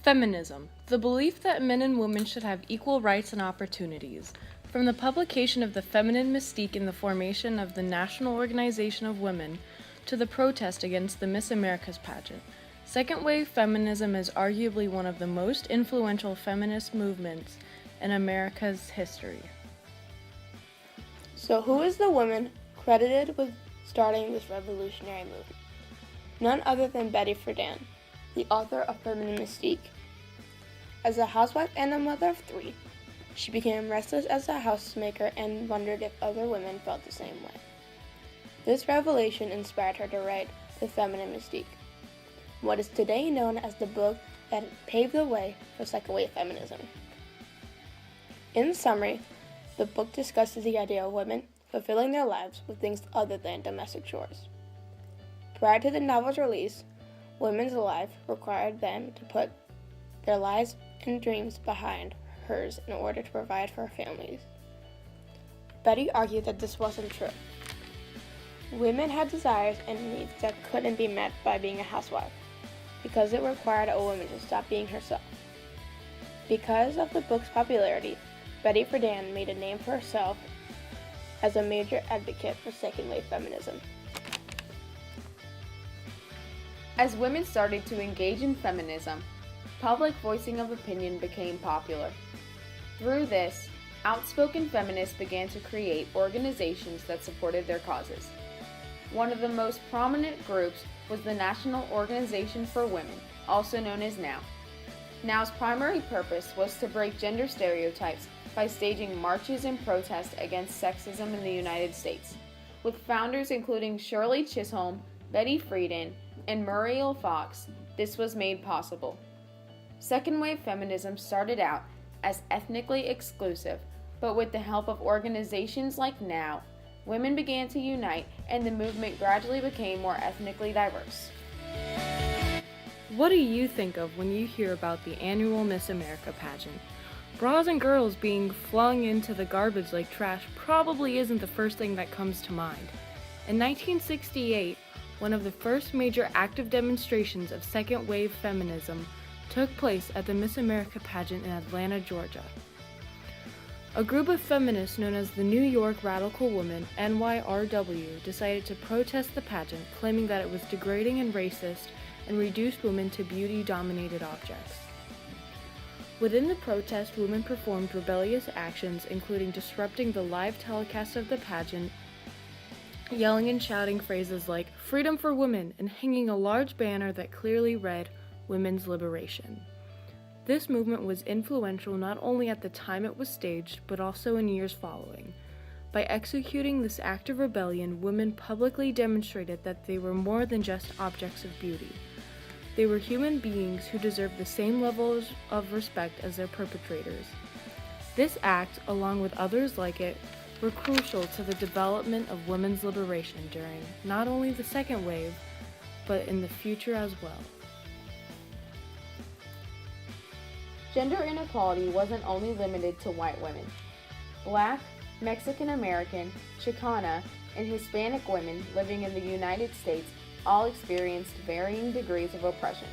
Feminism, the belief that men and women should have equal rights and opportunities. From the publication of The Feminine Mystique in the formation of the National Organization of Women to the protest against the Miss Americas pageant, second wave feminism is arguably one of the most influential feminist movements in America's history. So who is the woman credited with starting this revolutionary movement? None other than Betty Friedan, the author of Feminine Mystique. As a housewife and a mother of three, she became restless as a housemaker and wondered if other women felt the same way. This revelation inspired her to write The Feminine Mystique, what is today known as the book that paved the way for second wave feminism. In summary, the book discusses the idea of women fulfilling their lives with things other than domestic chores. Prior to the novel's release, women's life required them to put their lives and dreams behind hers in order to provide for her families. Betty argued that this wasn't true. Women had desires and needs that couldn't be met by being a housewife, because it required a woman to stop being herself. Because of the book's popularity, Betty Friedan made a name for herself as a major advocate for second-wave feminism. As women started to engage in feminism, public voicing of opinion became popular. Through this, outspoken feminists began to create organizations that supported their causes. One of the most prominent groups was the National Organization for Women, also known as NOW. NOW's primary purpose was to break gender stereotypes by staging marches and protests against sexism in the United States, with founders including Shirley Chisholm, Betty Friedan, and Muriel Fox. This was made possible. Second wave feminism started out as ethnically exclusive, but with the help of organizations like NOW, women began to unite and the movement gradually became more ethnically diverse. What do you think of when you hear about the annual Miss America pageant? Bras and girls being flung into the garbage like trash probably isn't the first thing that comes to mind. In 1968, one of the first major active demonstrations of second wave feminism took place at the Miss America pageant in Atlanta, Georgia. A group of feminists known as the New York Radical Women, NYRW, decided to protest the pageant, claiming that it was degrading and racist and reduced women to beauty-dominated objects. Within the protest, women performed rebellious actions, including disrupting the live telecast of the pageant, yelling and shouting phrases like "Freedom for Women" and hanging a large banner that clearly read "Women's Liberation." This movement was influential not only at the time it was staged, but also in years following. By executing this act of rebellion, women publicly demonstrated that they were more than just objects of beauty. They were human beings who deserved the same levels of respect as their perpetrators. This act, along with others like it, were crucial to the development of women's liberation during not only the second wave, but in the future as well. Gender inequality wasn't only limited to white women. Black, Mexican American, Chicana, and Hispanic women living in the United States all experienced varying degrees of oppression.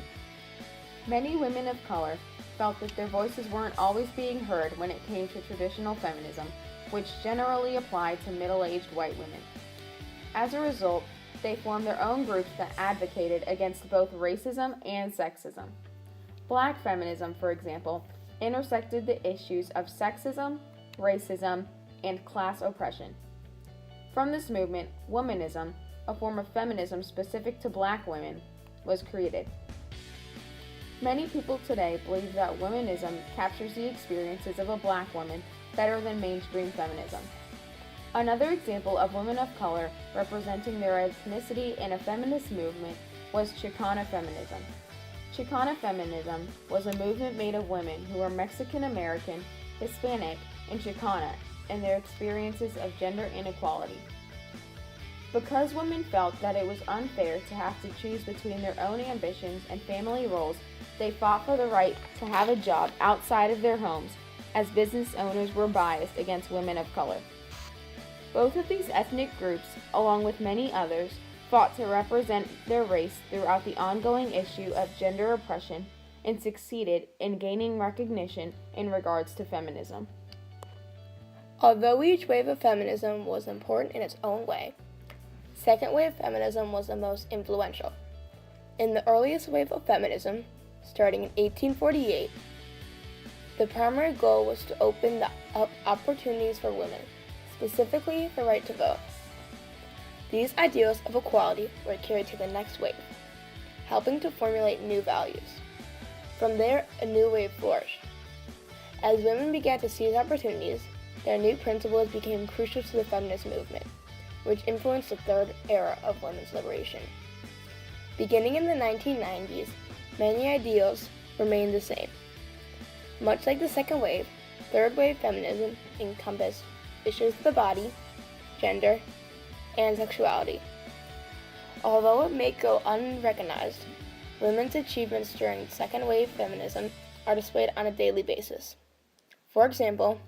Many women of color felt that their voices weren't always being heard when it came to traditional feminism, which generally applied to middle-aged white women. As a result, they formed their own groups that advocated against both racism and sexism. Black feminism, for example, intersected the issues of sexism, racism, and class oppression. From this movement, womanism, a form of feminism specific to black women, was created. Many people today believe that womanism captures the experiences of a black woman better than mainstream feminism. Another example of women of color representing their ethnicity in a feminist movement was Chicana feminism. Chicana feminism was a movement made of women who were Mexican American, Hispanic, and Chicana in their experiences of gender inequality. Because women felt that it was unfair to have to choose between their own ambitions and family roles, they fought for the right to have a job outside of their homes, as business owners were biased against women of color. Both of these ethnic groups, along with many others, fought to represent their race throughout the ongoing issue of gender oppression and succeeded in gaining recognition in regards to feminism. Although each wave of feminism was important in its own way, second wave feminism was the most influential. In the earliest wave of feminism, starting in 1848, the primary goal was to open up opportunities for women, specifically the right to vote. These ideals of equality were carried to the next wave, helping to formulate new values. From there, a new wave flourished. As women began to seize opportunities, their new principles became crucial to the feminist movement, which influenced the third era of women's liberation. Beginning in the 1990s, many ideals remained the same. Much like the second wave, third wave feminism encompassed issues of the body, gender, and sexuality. Although it may go unrecognized, women's achievements during second wave feminism are displayed on a daily basis. For example,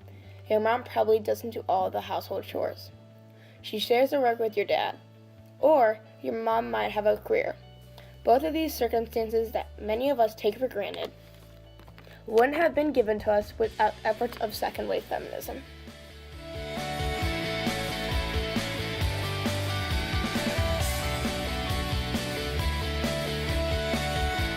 your mom probably doesn't do all the household chores. She shares the work with your dad. Or your mom might have a career. Both of these circumstances that many of us take for granted wouldn't have been given to us without efforts of second wave feminism.